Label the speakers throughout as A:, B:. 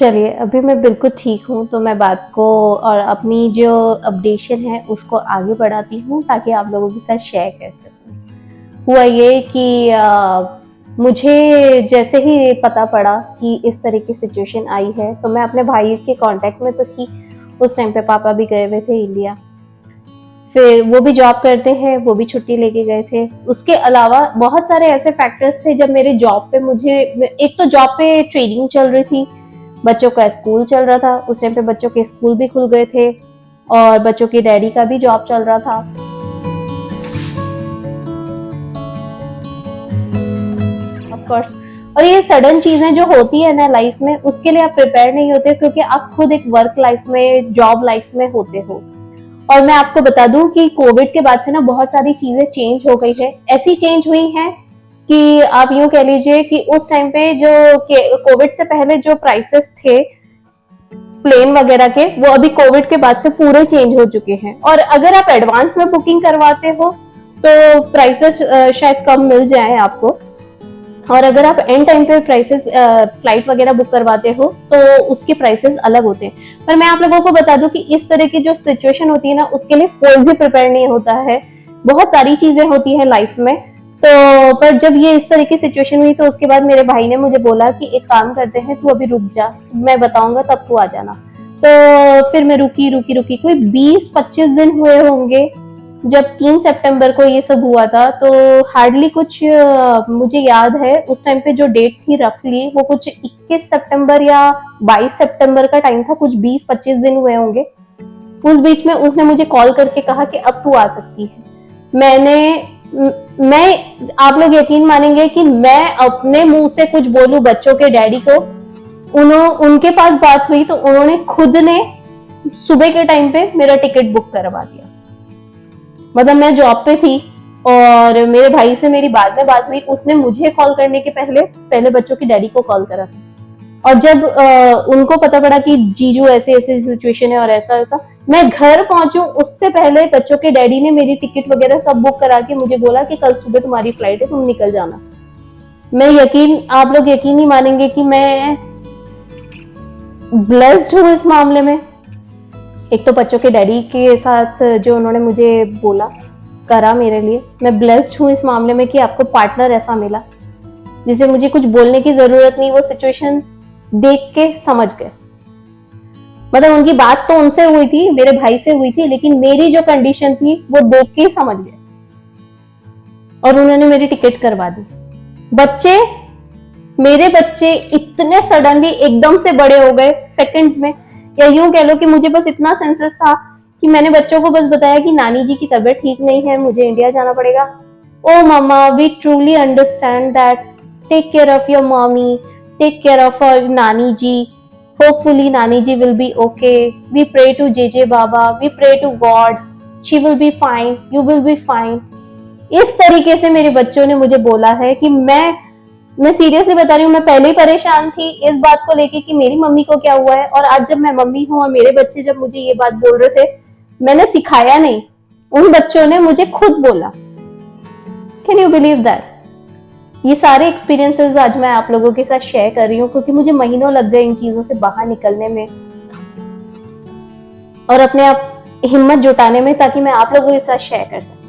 A: चलिए, अभी मैं बिल्कुल ठीक हूँ, तो मैं बात को और अपनी जो अपडेशन है उसको आगे बढ़ाती हूँ ताकि आप लोगों के साथ शेयर कर सकूँ। हुआ ये कि मुझे जैसे ही पता पड़ा कि इस तरह की सिचुएशन आई है, तो मैं अपने भाई के कॉन्टैक्ट में तो थी। उस टाइम पे पापा भी गए हुए थे इंडिया। फिर वो भी जॉब करते हैं, वो भी छुट्टी लेके गए थे। उसके अलावा बहुत सारे ऐसे फैक्टर्स थे जब मेरे जॉब पे मुझे एक तो जॉब पे ट्रेनिंग चल रही थी, बच्चों का स्कूल चल रहा था। उस टाइम पे बच्चों के स्कूल भी खुल गए थे और बच्चों की डैडी का भी जॉब चल रहा था। Of course. और ये सडन चीजें जो होती है ना लाइफ में, उसके लिए आप प्रिपेयर नहीं होते क्योंकि आप खुद एक वर्क लाइफ में, जॉब लाइफ में होते हो। और मैं आपको बता दूं कि कोविड के बाद से ना बहुत सारी चीजें चेंज हो गई है। ऐसी चेंज हुई हैं कि आप यूं कह लीजिए कि उस टाइम पे जो कोविड से पहले जो प्राइसेस थे प्लेन वगैरह के, वो अभी कोविड के बाद से पूरे चेंज हो चुके हैं। और अगर आप एडवांस में बुकिंग करवाते हो तो प्राइसेस शायद कम मिल जाए आपको, और अगर आप एंड टाइम पे प्राइसेस फ्लाइट वगैरह बुक करवाते हो तो उसके प्राइसेस अलग होते हैं। पर मैं आप लोगों को बता दूं कि इस तरह की जो सिचुएशन होती है ना, उसके लिए कोई भी प्रिपेयर नहीं होता है। बहुत सारी चीजें होती है लाइफ में। तो पर जब ये इस तरह की सिचुएशन हुई तो उसके बाद मेरे भाई ने मुझे बोला कि एक काम करते हैं, तू अभी रुक जा, मैं बताऊंगा तब तू आ जाना। तो फिर मैं रुकी रुकी रुकी, कोई 20-25 दिन हुए होंगे जब 3 सितंबर को ये सब हुआ था। तो हार्डली कुछ मुझे याद है उस टाइम पे जो डेट थी रफली, वो कुछ 21 सितंबर या 22 सितंबर का टाइम था। कुछ 20-25 दिन हुए होंगे। उस बीच में उसने मुझे कॉल करके कहा कि अब तू आ सकती है। मैं आप लोग यकीन मानेंगे कि मैं अपने मुंह से कुछ बोलूं बच्चों के डैडी को, उनके पास बात हुई तो उन्होंने खुद ने सुबह के टाइम पे मेरा टिकट बुक करवा दिया। मतलब मैं जॉब पे थी और मेरे भाई से मेरी बाद में बात हुई, उसने मुझे कॉल करने के पहले बच्चों की डैडी को कॉल करा था। और जब उनको पता पड़ा कि जीजू ऐसे ऐसे सिचुएशन है और ऐसा ऐसा, मैं घर पहुंचू उससे पहले बच्चों के डैडी ने मेरी टिकट वगैरह सब बुक करा के मुझे बोला कि कल सुबह तुम्हारी फ्लाइट है, तुम निकल जाना। आप लोग यकीन नहीं मानेंगे कि मैं ब्लेस्ड हूँ इस मामले में। एक तो बच्चों के डैडी के साथ जो उन्होंने मुझे बोला करा मेरे लिए, मैं ब्लेस्ड हूँ इस मामले में कि आपको पार्टनर ऐसा मिला जिसे मुझे कुछ बोलने की जरूरत नहीं, वो सिचुएशन देख के समझ गए। मतलब उनकी बात तो उनसे हुई थी, मेरे भाई से हुई थी, लेकिन मेरी जो कंडीशन थी वो देख के समझ गए और उन्होंने मेरी टिकट करवा दी। मेरे बच्चे इतने सडनली एकदम से बड़े हो गए सेकंड्स में, या यूं कह लो कि मुझे बस इतना सेंसेस था कि मैंने बच्चों को बस बताया कि नानी जी की तबीयत ठीक नहीं है, मुझे इंडिया जाना पड़ेगा। ओ मामा, we truly understand that, take care of your mommy, take care of nani ji, hopefully nani ji will be okay, we pray to JJ Baba, we pray to God, she will be fine, you will be fine. इस तरीके से मेरे बच्चों ने मुझे बोला है कि मैं सीरियसली बता रही हूँ, मैं पहले ही परेशान थी इस बात को लेके कि मेरी मम्मी को क्या हुआ है, और आज जब मैं मम्मी हूँ और मेरे बच्चे जब मुझे ये बात बोल रहे थे, मैंने सिखाया नहीं, उन बच्चों ने मुझे खुद बोला। Can you believe that? ये सारे एक्सपीरियंसेस आज मैं आप लोगों के साथ शेयर कर रही हूँ क्योंकि मुझे महीनों लग गए इन चीजों से बाहर निकलने में और अपने आप हिम्मत जुटाने में, ताकि मैं आप लोगों के साथ शेयर कर सकूं।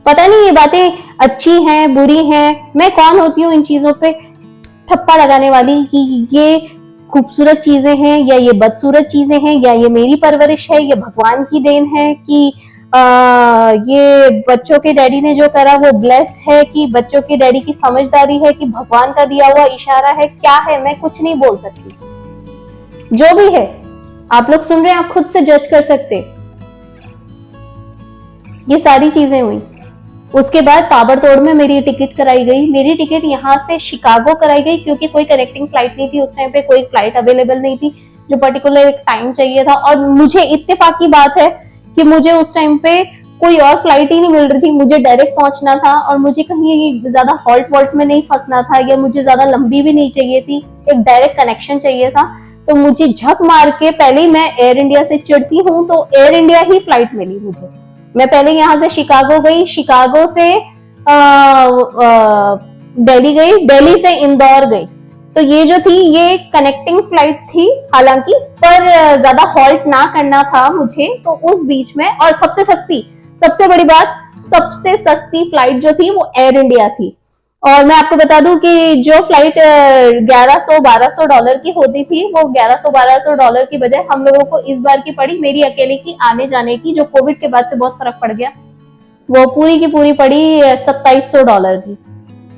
A: पता नहीं ये बातें अच्छी हैं बुरी हैं, मैं कौन होती हूँ इन चीजों पे ठप्पा लगाने वाली कि ये खूबसूरत चीजें हैं या ये बदसूरत चीजें हैं, या ये मेरी परवरिश है, ये भगवान की देन है, कि ये बच्चों के डैडी ने जो करा वो ब्लेस्ड है, कि बच्चों के डैडी की समझदारी है, कि भगवान का दिया हुआ इशारा है, क्या है, मैं कुछ नहीं बोल सकती। जो भी है आप लोग सुन रहे हैं, आप खुद से जज कर सकते। ये सारी चीजें हुई। उसके बाद ताबड़तोड़ में मेरी टिकट कराई गई। मेरी टिकट यहाँ से शिकागो कराई गई क्योंकि कोई कनेक्टिंग फ्लाइट नहीं थी उस टाइम पे, कोई फ्लाइट अवेलेबल नहीं थी जो पर्टिकुलर एक टाइम चाहिए था। और मुझे इत्तेफाक की बात है कि मुझे उस टाइम पे कोई और फ्लाइट ही नहीं मिल रही थी, मुझे डायरेक्ट पहुंचना था और मुझे कहीं ज्यादा हॉल्ट वॉल्ट में नहीं फंसना था, या मुझे ज्यादा लंबी भी नहीं चाहिए थी, एक डायरेक्ट कनेक्शन चाहिए था। तो मुझे झक मार के, पहले ही मैं एयर इंडिया से चिढ़ती हूँ तो एयर इंडिया ही फ्लाइट मिली मुझे। मैं पहले यहाँ से शिकागो गई, शिकागो से दिल्ली गई, दिल्ली से इंदौर गई, तो ये जो थी ये कनेक्टिंग फ्लाइट थी हालांकि, पर ज्यादा हॉल्ट ना करना था मुझे, तो उस बीच में, और सबसे सस्ती, सबसे बड़ी बात, सबसे सस्ती फ्लाइट जो थी वो एयर इंडिया थी। और मैं आपको बता दूं कि जो फ्लाइट 1100-1200 डॉलर की होती थी, वो 1100-1200 डॉलर की बजाय हम लोगों को इस बार की पड़ी, मेरी अकेले की आने जाने की, जो कोविड के बाद से बहुत फर्क पड़ गया, वो पूरी की पूरी पड़ी 2700 डॉलर की।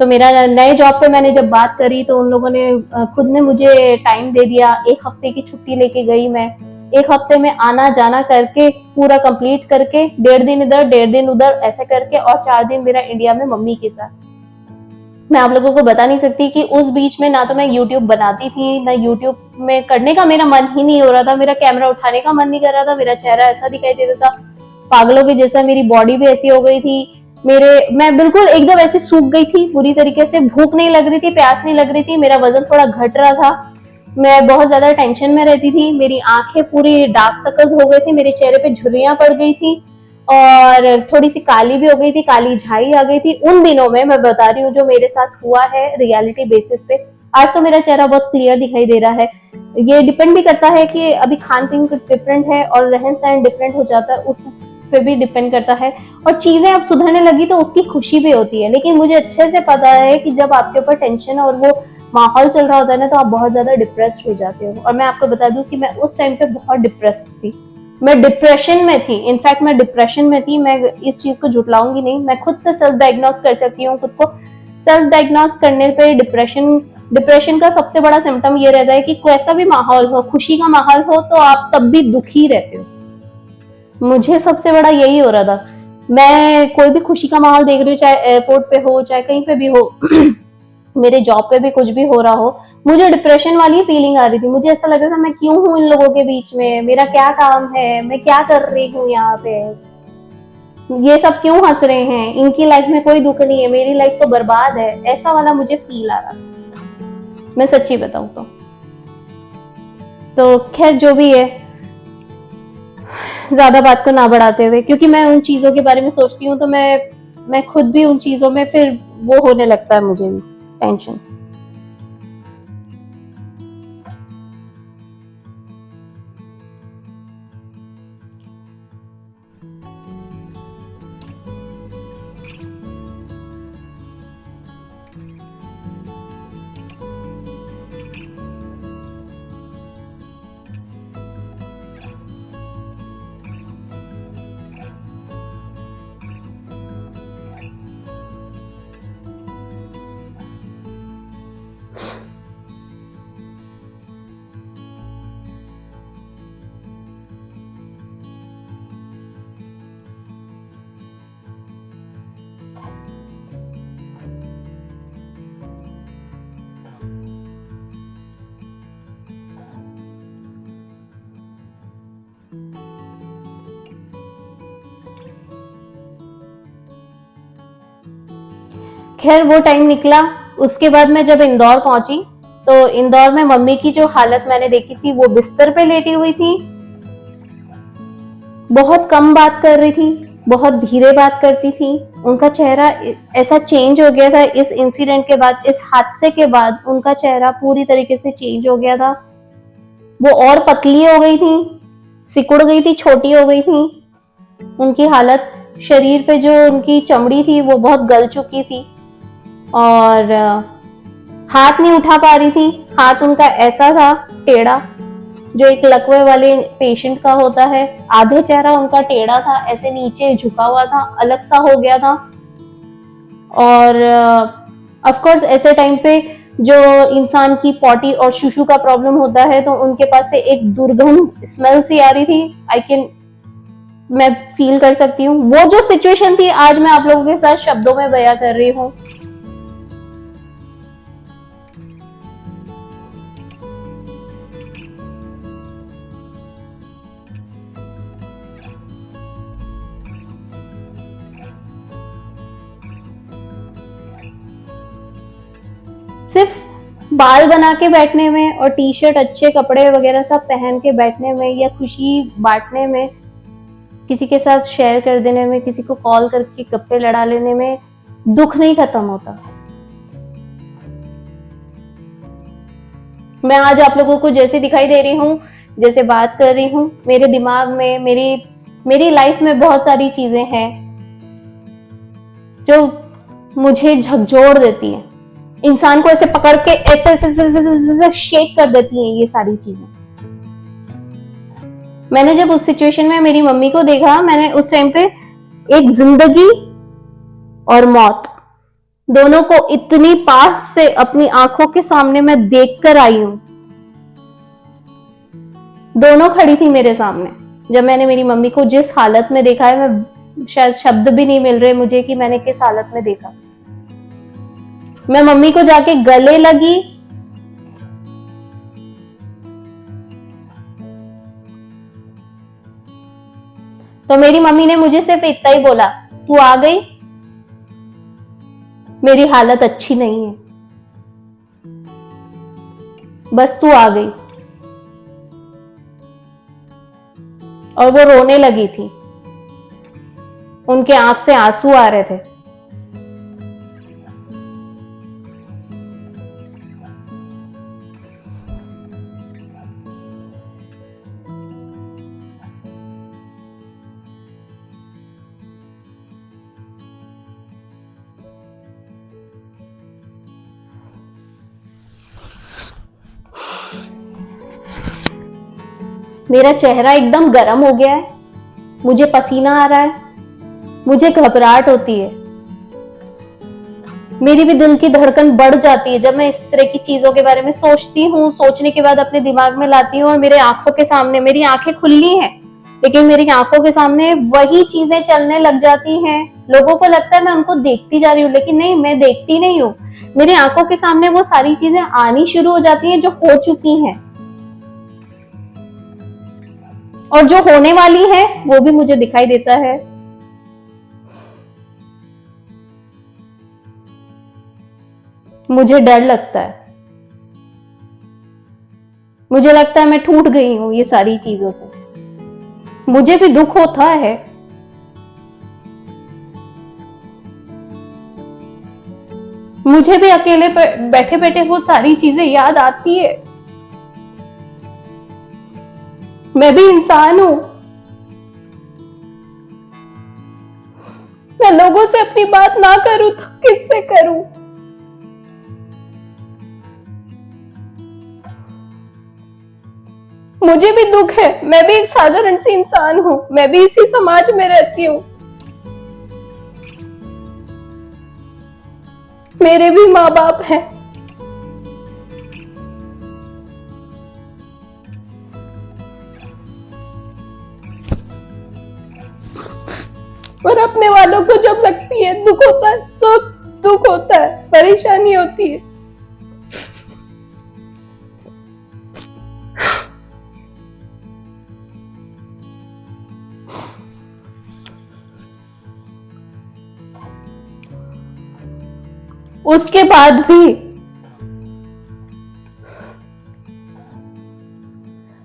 A: तो मेरा नए जॉब पे मैंने जब बात करी तो उन लोगों ने खुद ने मुझे टाइम दे दिया, 1 हफ्ते की छुट्टी लेके गई मैं, 1 हफ्ते में आना जाना करके पूरा कंप्लीट करके, 1.5 दिन इधर 1.5 दिन उधर ऐसे करके, और 4 दिन मेरा इंडिया में मम्मी के साथ। मैं आप लोगों को बता नहीं सकती कि उस बीच में ना तो मैं यूट्यूब बनाती थी, ना यूट्यूब में करने का मेरा मन ही नहीं हो रहा था, मेरा कैमरा उठाने का मन नहीं कर रहा था, मेरा चेहरा ऐसा दिखाई देता था पागलों के जैसा, मेरी बॉडी भी ऐसी हो गई थी, मैं बिल्कुल एकदम ऐसे सूख गई थी पूरी तरीके से, भूख नहीं लग रही थी, प्यास नहीं लग रही थी, मेरा वजन थोड़ा घट रहा था, मैं बहुत ज्यादा टेंशन में रहती थी, मेरी आंखें पूरी डार्क सर्कल्स हो गए थे, मेरे चेहरे पे झुर्रियां पड़ गई थी, और थोड़ी सी काली भी हो गई थी, काली झाई आ गई थी उन दिनों में। मैं बता रही हूँ जो मेरे साथ हुआ है रियलिटी बेसिस पे। आज तो मेरा चेहरा बहुत क्लियर दिखाई दे रहा है। ये डिपेंड भी करता है कि अभी खान पीन डिफरेंट है और रहन सहन डिफरेंट हो जाता है, उस पे भी डिपेंड करता है, और चीजें अब सुधरने लगी तो उसकी खुशी भी होती है। लेकिन मुझे अच्छे से पता है कि जब आपके ऊपर टेंशन और वो माहौल चल रहा होता है ना, तो आप बहुत ज्यादा डिप्रेस्ड हो जाते हो। और मैं आपको बता दूं कि मैं उस टाइम पे बहुत डिप्रेस्ड थी, मैं डिप्रेशन में थी, इनफैक्ट मैं डिप्रेशन में थी। मैं इस चीज को झुटलाऊंगी नहीं, मैं खुद से सेल्फ डायग्नोस कर सकती हूँ खुद को। सेल्फ डायग्नोस करने पे डिप्रेशन का सबसे बड़ा सिम्टम ये रहता है कि कैसा भी माहौल हो, खुशी का माहौल हो, तो आप तब भी दुखी रहते हो। मुझे सबसे बड़ा यही हो रहा था। मैं कोई भी खुशी का माहौल देख रही हूँ, चाहे एयरपोर्ट पे हो, चाहे कहीं पे भी हो मेरे जॉब पे भी कुछ भी हो रहा हो, मुझे डिप्रेशन वाली फीलिंग आ रही थी। मुझे ऐसा लग रहा था मैं क्यों हूँ इन लोगों के बीच में, मेरा क्या काम है, मैं क्या कर रही हूँ यहाँ पे, ये सब क्यों हंस रहे हैं, इनकी लाइफ में कोई दुख नहीं है, मेरी लाइफ तो बर्बाद है, ऐसा वाला मुझे फील आ रहा था, मैं सच्ची बताऊं तो खैर जो भी है, ज्यादा बात को ना बढ़ाते हुए, क्योंकि मैं उन चीजों के बारे में सोचती हूँ तो मैं खुद भी उन चीजों में फिर वो होने लगता है, मुझे भी टेंशन। खैर वो टाइम निकला। उसके बाद मैं जब इंदौर पहुंची, तो इंदौर में मम्मी की जो हालत मैंने देखी थी, वो बिस्तर पे लेटी हुई थी, बहुत कम बात कर रही थी, बहुत धीरे बात करती थी, उनका चेहरा ऐसा चेंज हो गया था इस इंसिडेंट के बाद, इस हादसे के बाद उनका चेहरा पूरी तरीके से चेंज हो गया था। वो और पतली हो गई थी, सिकुड़ गई थी, छोटी हो गई थी, उनकी हालत, शरीर पे जो उनकी चमड़ी थी वो बहुत गल चुकी थी, और हाथ नहीं उठा पा रही थी, हाथ उनका ऐसा था टेढ़ा, जो एक लकवे वाले पेशेंट का होता है, आधे चेहरा उनका टेढ़ा था, ऐसे नीचे झुका हुआ था, अलग सा हो गया था। और ऑफ कोर्स ऐसे टाइम पे जो इंसान की पॉटी और शुशु का प्रॉब्लम होता है, तो उनके पास से एक दुर्गंध स्मेल सी आ रही थी। मैं फील कर सकती हूँ वो जो सिचुएशन थी, आज मैं आप लोगों के साथ शब्दों में बयां कर रही हूँ। सिर्फ बाल बना के बैठने में और टी शर्ट, अच्छे कपड़े वगैरह सब पहन के बैठने में, या खुशी बांटने में, किसी के साथ शेयर कर देने में, किसी को कॉल करके गप्पे लड़ा लेने में दुख नहीं खत्म होता। मैं आज आप लोगों को जैसे दिखाई दे रही हूँ, जैसे बात कर रही हूँ, मेरे दिमाग में, मेरी लाइफ में बहुत सारी चीजें हैं जो मुझे झकझोर देती है, इंसान को ऐसे पकड़ के ऐसे ऐसे ऐसे ऐसे ऐसे शेक कर देती हैं ये सारी चीजें। मैंने जब उस सिचुएशन में मेरी मम्मी को देखा, मैंने उस टाइम पे एक जिंदगी और मौत दोनों को इतनी पास से अपनी आंखों के सामने मैं देख कर आई हूं। दोनों खड़ी थी मेरे सामने। जब मैंने मेरी मम्मी को जिस हालत में देखा है, मैं शायद शब्द भी नहीं मिल रहे मुझे कि मैंने किस हालत में देखा। मैं मम्मी को जाके गले लगी, तो मेरी मम्मी ने मुझे सिर्फ इतना ही बोला, तू आ गई, मेरी हालत अच्छी नहीं है, बस तू आ गई। और वो रोने लगी थी, उनके आंख से आंसू आ रहे थे। मेरा चेहरा एकदम गर्म हो गया है, मुझे पसीना आ रहा है, मुझे घबराहट होती है, मेरी भी दिल की धड़कन बढ़ जाती है जब मैं इस तरह की चीजों के बारे में सोचती हूँ। सोचने के बाद अपने दिमाग में लाती हूँ और मेरे आंखों के सामने, मेरी आंखें खुली हैं लेकिन मेरी आंखों के सामने वही चीजें चलने लग जाती हैं। लोगों को लगता है मैं उनको देखती जा रही हूँ, लेकिन नहीं, मैं देखती नहीं हूँ। मेरी आंखों के सामने वो सारी चीजें आनी शुरू हो जाती हैं जो हो चुकी हैं, और जो होने वाली है वो भी मुझे दिखाई देता है। मुझे डर लगता है, मुझे लगता है मैं टूट गई हूं ये सारी चीजों से। मुझे भी दुख होता है, मुझे भी अकेले बैठे बैठे वो सारी चीजें याद आती है। मैं भी इंसान हूं, मैं लोगों से अपनी बात ना करूं तो किससे करूं। मुझे भी दुख है, मैं भी एक साधारण सी इंसान हूं, मैं भी इसी समाज में रहती हूं, मेरे भी माँ बाप हैं। और अपने वालों को जब लगती है, दुख होता है तो दुख होता है, परेशानी होती है। उसके बाद भी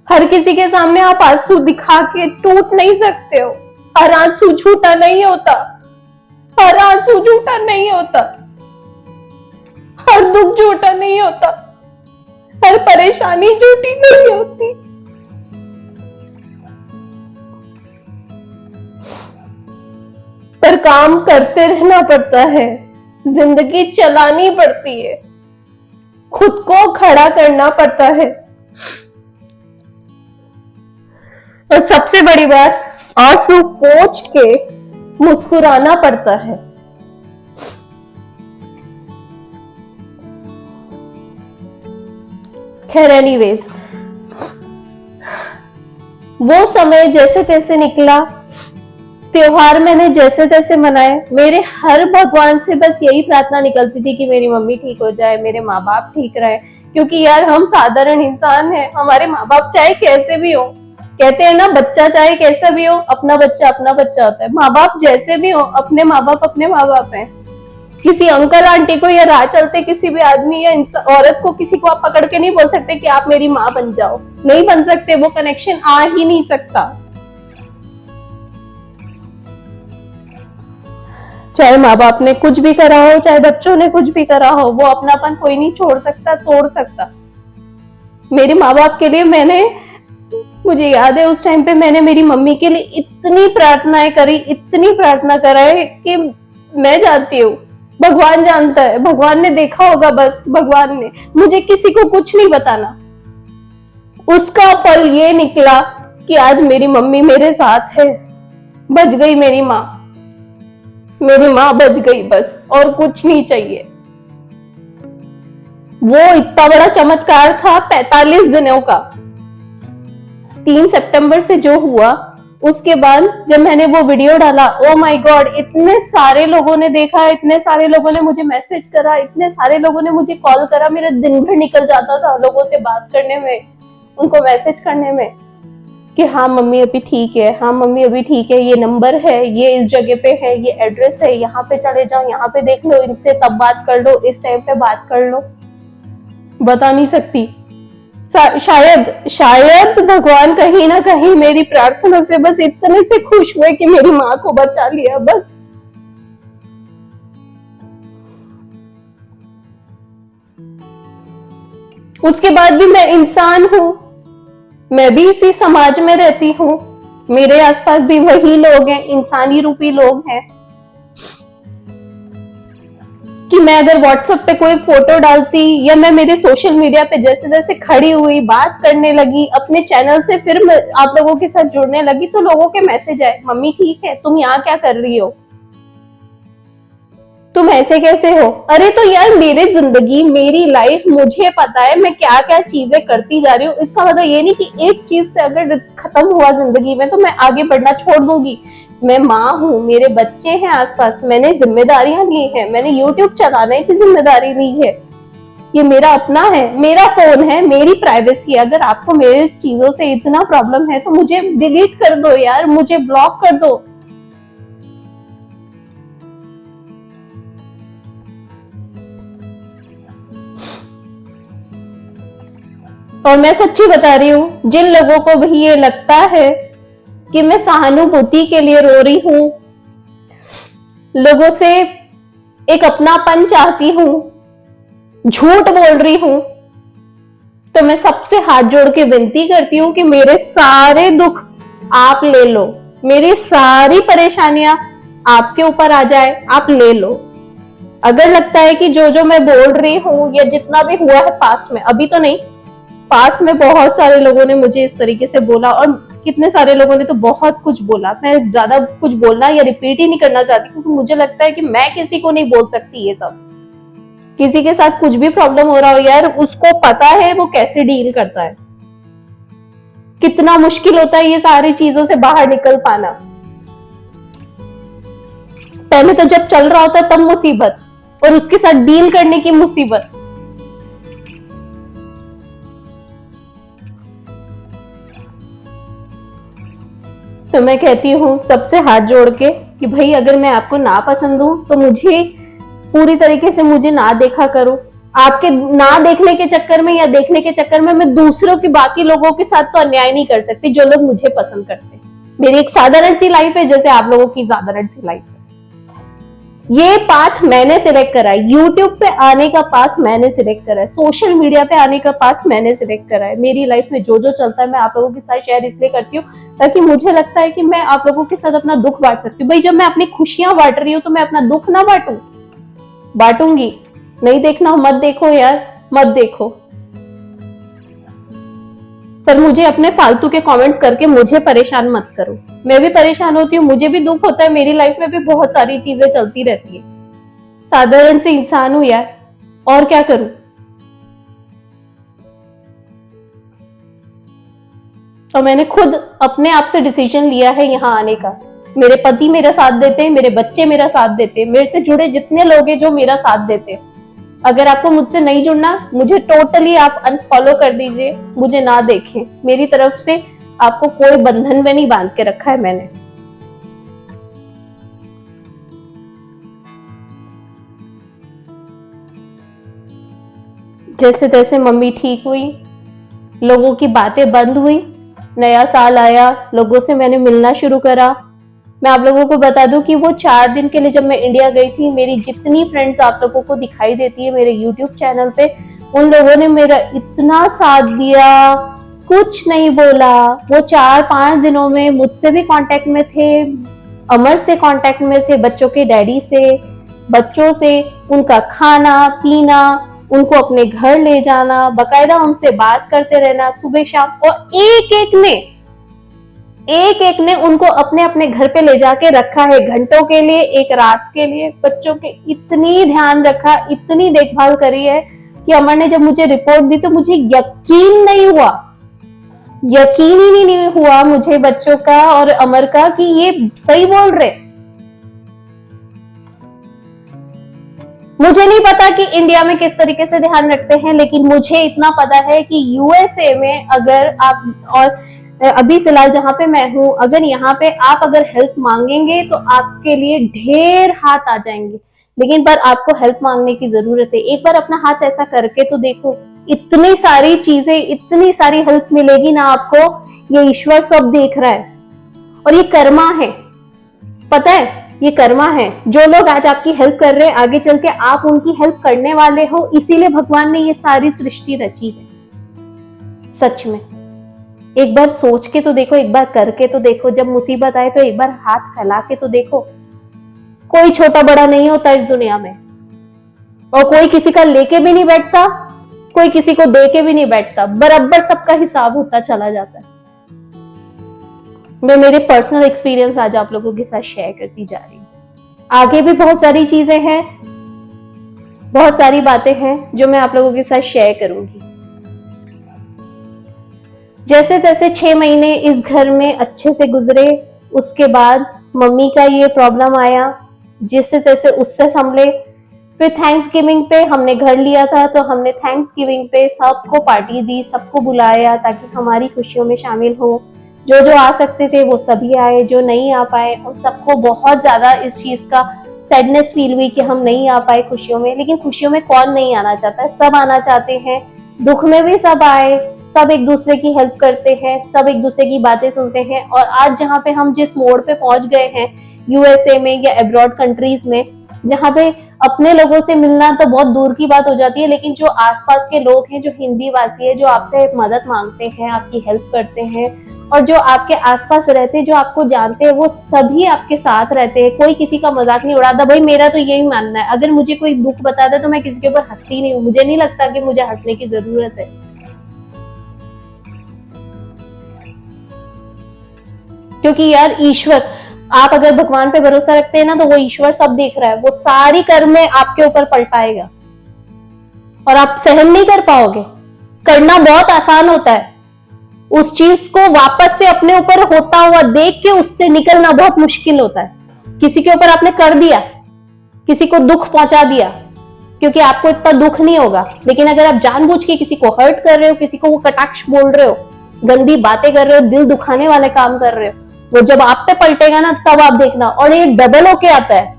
A: हर किसी के सामने आप आंसू दिखा के टूट नहीं सकते हो। हर आंसू झूठा नहीं होता, हर आंसू झूठा नहीं होता, हर दुख झूठा नहीं होता, हर परेशानी झूठी नहीं होती। पर काम करते रहना पड़ता है, जिंदगी चलानी पड़ती है, खुद को खड़ा करना पड़ता है। और सबसे बड़ी बात, आंसू पोंछ के मुस्कुराना पड़ता है। खैर एनीवेज, वो समय जैसे तैसे निकला, त्योहार मैंने जैसे तैसे मनाए। मेरे हर भगवान से बस यही प्रार्थना निकलती थी कि मेरी मम्मी ठीक हो जाए, मेरे माँ बाप ठीक रहे, क्योंकि यार हम साधारण इंसान हैं, हमारे माँ बाप चाहे कैसे भी हो, कहते हैं ना, बच्चा चाहे कैसा भी हो, अपना बच्चा होता है। माँ बाप जैसे भी हो, अपने माँ बाप अपने माँ बाप हैं। किसी अंकल आंटी को या राह चलते किसी भी आदमी या औरत को, किसी को आप पकड़ के नहीं बोल सकते कि आप मेरी माँ बन जाओ, नहीं बन सकते, वो कनेक्शन आ ही नहीं सकता। चाहे माँ बाप ने कुछ भी करा हो, चाहे बच्चों ने कुछ भी करा हो, वो अपनापन कोई नहीं छोड़ सकता, तोड़ सकता। मेरे माँ बाप के लिए मुझे याद है उस टाइम पे मैंने मेरी मम्मी के लिए इतनी प्रार्थनाएं करी, इतनी प्रार्थना कराई कि मैं जानती हूँ, भगवान जानता है, भगवान ने देखा होगा, बस भगवान ने, मुझे किसी को कुछ नहीं बताना। उसका फल ये निकला कि आज मेरी मम्मी मेरे साथ है। बच गई मेरी माँ बच गई, बस और कुछ नहीं चाहिए। वो इतना बड़ा चमत्कार था 45 दिनों का। 3 सितंबर से जो हुआ, उसके बाद जब मैंने वो वीडियो डाला, ओ माय गॉड, इतने सारे लोगों ने देखा, इतने सारे लोगों ने मुझे मैसेज करा, इतने सारे लोगों ने मुझे कॉल करा। मेरा दिन भर निकल जाता था लोगों से बात करने में, उनको मैसेज करने में कि हाँ मम्मी अभी ठीक है, हाँ मम्मी अभी ठीक है, ये नंबर है, ये इस जगह पे है, ये एड्रेस है, यहाँ पे चले जाओ, यहाँ पे देख लो, इनसे तब बात कर लो, इस टाइम पे बात कर लो। बता नहीं सकती। शायद भगवान कहीं ना कहीं मेरी प्रार्थना से बस इतने से खुश हुए कि मेरी माँ को बचा लिया, बस। उसके बाद भी मैं इंसान हूं, मैं भी इसी समाज में रहती हूँ, मेरे आसपास भी वही लोग हैं, इंसानी रूपी लोग हैं, कि मैं अगर व्हाट्सएप पे कोई फोटो डालती या मैं मेरे सोशल मीडिया पे जैसे जैसे खड़ी हुई, बात करने लगी, अपने चैनल से फिर आप लोगों के साथ जुड़ने लगी, तो लोगों के मैसेज आए, मम्मी ठीक है, तुम यहाँ क्या कर रही हो, तुम ऐसे कैसे हो। अरे तो यार मेरी जिंदगी, मेरी लाइफ, मुझे पता है मैं क्या क्या चीजें करती जा रही हूँ। इसका मतलब ये नहीं कि एक चीज से अगर खत्म हुआ जिंदगी में तो मैं आगे बढ़ना छोड़ दूंगी। मैं माँ हूँ, मेरे बच्चे हैं आसपास, मैंने जिम्मेदारियां ली हैं, मैंने यूट्यूब चलाने की जिम्मेदारी ली है, ये मेरा अपना है, मेरा फोन है, मेरी प्राइवेसी है। अगर आपको मेरी चीजों से इतना प्रॉब्लम है तो मुझे डिलीट कर दो यार, मुझे ब्लॉक कर दो। और मैं सच्ची बता रही हूँ, जिन लोगों को भी ये लगता है कि मैं सहानुभूति के लिए रो रही हूँ, लोगों से एक अपनापन चाहती हूँ, झूठ बोल रही हूँ, तो मैं सबसे हाथ जोड़ के विनती करती हूँ कि मेरे सारे दुख आप ले लो, मेरी सारी परेशानियां आपके ऊपर आ जाए, आप ले लो। अगर लगता है कि जो जो मैं बोल रही हूँ या जितना भी हुआ है पास्ट में, अभी तो नहीं, पास में बहुत सारे लोगों ने मुझे इस तरीके से बोला, और कितने सारे लोगों ने तो बहुत कुछ बोला। मैं ज्यादा कुछ बोलना या रिपीट ही नहीं करना चाहती, क्योंकि मुझे लगता है कि मैं किसी को नहीं बोल सकती ये सब। किसी के साथ कुछ भी प्रॉब्लम हो रहा हो यार, उसको पता है वो कैसे डील करता है, कितना मुश्किल होता है ये सारी चीजों से बाहर निकल पाना। पहले तो जब चल रहा होता है तब मुसीबत, और उसके साथ डील करने की मुसीबत। तो मैं कहती हूँ सबसे हाथ जोड़ के कि भाई अगर मैं आपको ना पसंद हूं तो मुझे पूरी तरीके से मुझे ना देखा करो। आपके ना देखने के चक्कर में या देखने के चक्कर में मैं दूसरों की, बाकी लोगों के साथ तो अन्याय नहीं कर सकती जो लोग मुझे पसंद करते हैं। मेरी एक साधारण सी लाइफ है जैसे आप लोगों की साधारण सी लाइफ है। ये पाथ मैंने सिलेक्ट करा है, यूट्यूब पे आने का पाथ मैंने सिलेक्ट करा है, सोशल मीडिया पे आने का पाथ मैंने सिलेक्ट करा है। मेरी लाइफ में जो जो चलता है मैं आप लोगों के साथ शेयर इसलिए करती हूँ ताकि मुझे लगता है कि मैं आप लोगों के साथ अपना दुख बांट सकती हूँ। भाई जब मैं अपनी खुशियां बांट रही हूँ तो मैं अपना दुख ना बांटूंगी। नहीं देखना मत देखो यार, मत देखो, पर मुझे अपने फालतू के कमेंट्स करके मुझे परेशान मत करो। मैं भी परेशान होती हूँ, मुझे भी दुख होता है, मेरी लाइफ में भी बहुत सारी चीजें चलती रहती है। साधारण से इंसान हूं यार, और क्या करूं। तो मैंने खुद अपने आप से डिसीजन लिया है यहाँ आने का। मेरे पति मेरा साथ देते हैं, मेरे बच्चे मेरा साथ देते हैं, मेरे से जुड़े जितने लोग हैं जो मेरा साथ देते हैं। अगर आपको मुझसे नहीं जुड़ना, मुझे टोटली आप अनफॉलो कर दीजिए, मुझे ना देखें। मेरी तरफ से आपको कोई बंधन में नहीं बांध के रखा है मैंने। जैसे तैसे मम्मी ठीक हुई, लोगों की बातें बंद हुई, नया साल आया, लोगों से मैंने मिलना शुरू करा। मैं आप लोगों को बता दूं कि वो 4 दिन के लिए जब मैं इंडिया गई थी, मेरी जितनी फ्रेंड्स आप लोगों को दिखाई देती है मेरे यूट्यूब चैनल पे, उन लोगों ने मेरा इतना साथ दिया, कुछ नहीं बोला। वो 4-5 दिनों में मुझसे भी कांटेक्ट में थे, अमर से कांटेक्ट में थे, बच्चों के डैडी से, बच्चों से, उनका खाना पीना, उनको अपने घर ले जाना, बकायदा उनसे बात करते रहना सुबह शाम। और एक एक ने उनको अपने अपने घर पे ले जाके रखा है, घंटों के लिए, एक रात के लिए। बच्चों के इतनी ध्यान रखा, इतनी देखभाल करी है कि अमर ने जब मुझे रिपोर्ट दी तो मुझे यकीन ही नहीं हुआ मुझे बच्चों का और अमर का कि ये सही बोल रहे। मुझे नहीं पता कि इंडिया में किस तरीके से ध्यान रखते हैं, लेकिन मुझे इतना पता है कि यूएसए में अगर आप, और अभी फिलहाल जहां पे मैं हूं, अगर यहाँ पे आप अगर हेल्प मांगेंगे तो आपके लिए ढेर हाथ आ जाएंगे, लेकिन पर आपको हेल्प मांगने की जरूरत है। एक बार अपना हाथ ऐसा करके तो देखो, इतनी सारी चीजें, इतनी सारी हेल्प मिलेगी ना आपको। ये ईश्वर सब देख रहा है और ये कर्मा है, पता है, ये कर्मा है। जो लोग आज आपकी हेल्प कर रहे हैं, आगे चल के आप उनकी हेल्प करने वाले हो, इसीलिए भगवान ने ये सारी सृष्टि रची है। सच में एक बार सोच के तो देखो, एक बार करके तो देखो। जब मुसीबत आए तो एक बार हाथ फैला के तो देखो। कोई छोटा बड़ा नहीं होता इस दुनिया में, और कोई किसी का लेके भी नहीं बैठता, कोई किसी को दे के भी नहीं बैठता, बराबर सबका हिसाब होता चला जाता है। मैं मेरे पर्सनल एक्सपीरियंस आज आप लोगों के साथ शेयर करती जा रही हूँ। आगे भी बहुत सारी चीजें हैं, बहुत सारी बातें हैं जो मैं आप लोगों के साथ शेयर करूंगी। जैसे तैसे 6 महीने इस घर में अच्छे से गुजरे। उसके बाद मम्मी का ये प्रॉब्लम आया, जिससे तैसे उससे संभले। फिर थैंक्स गिविंग पे हमने घर लिया था, तो हमने थैंक्स गिविंग पे सबको पार्टी दी, सबको बुलाया ताकि हमारी खुशियों में शामिल हो। जो जो आ सकते थे वो सभी आए, जो नहीं आ पाए उन सबको बहुत ज्यादा इस चीज का सैडनेस फील हुई कि हम नहीं आ पाए खुशियों में। लेकिन खुशियों में कौन नहीं आना चाहता है, सब आना चाहते हैं। दुख में भी सब आए, सब एक दूसरे की हेल्प करते हैं, सब एक दूसरे की बातें सुनते हैं। और आज जहाँ पे हम जिस मोड़ पे पहुंच गए हैं, यूएसए में या अब्रॉड कंट्रीज में, जहाँ पे अपने लोगों से मिलना तो बहुत दूर की बात हो जाती है, लेकिन जो आसपास के लोग हैं, जो हिंदी वासी है, जो आपसे मदद मांगते हैं, आपकी हेल्प करते हैं, और जो आपके आसपास रहते हैं, जो आपको जानते हैं, वो सभी आपके साथ रहते हैं। कोई किसी का मजाक नहीं उड़ाता। भाई मेरा तो यही मानना है, अगर मुझे कोई दुख बताता है तो मैं किसी के ऊपर हंसती नहीं हूँ। मुझे नहीं लगता कि मुझे हंसने की जरूरत है, क्योंकि यार ईश्वर, आप अगर भगवान पे भरोसा रखते हैं ना, तो वो ईश्वर सब देख रहा है। वो सारी कर्म आपके ऊपर पलटाएगा और आप सहन नहीं कर पाओगे। करना बहुत आसान होता है, उस चीज को वापस से अपने ऊपर होता हुआ देख के उससे निकलना बहुत मुश्किल होता है। किसी के ऊपर आपने कर दिया, किसी को दुख पहुंचा दिया, क्योंकि आपको इतना दुख नहीं होगा। लेकिन अगर आप जानबूझ के किसी को हर्ट कर रहे हो, किसी को वो कटाक्ष बोल रहे हो, गंदी बातें कर रहे हो, दिल दुखाने वाले काम कर रहे हो, वो जब आप पे पलटेगा ना, तब आप देखना। और ये डबल होके आता है,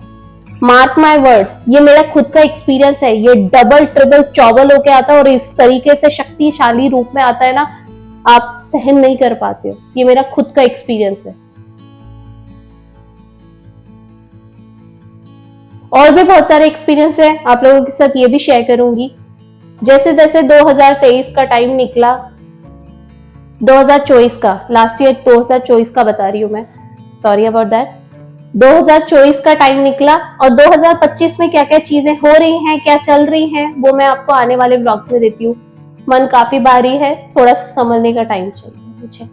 A: मार्क माय वर्ड, ये मेरा खुद का एक्सपीरियंस है। ये डबल ट्रिपल चौबल होके आता है, और इस तरीके से शक्तिशाली रूप में आता है ना, आप सहन नहीं कर पाते हो। ये मेरा खुद का एक्सपीरियंस है। और भी बहुत सारे एक्सपीरियंस है, आप लोगों के साथ ये भी शेयर करूंगी। जैसे तैसे 2023 का टाइम निकला, 2024 का, लास्ट ईयर 2024 का बता रही हूं मैं, सॉरी अबाउट दैट। 2024 का टाइम निकला, और 2025 में क्या क्या चीजें हो रही हैं, क्या चल रही हैं, वो मैं आपको आने वाले ब्लॉग्स में देती हूँ। मन काफी भारी है, थोड़ा सा संभलने का टाइम चाहिए मुझे।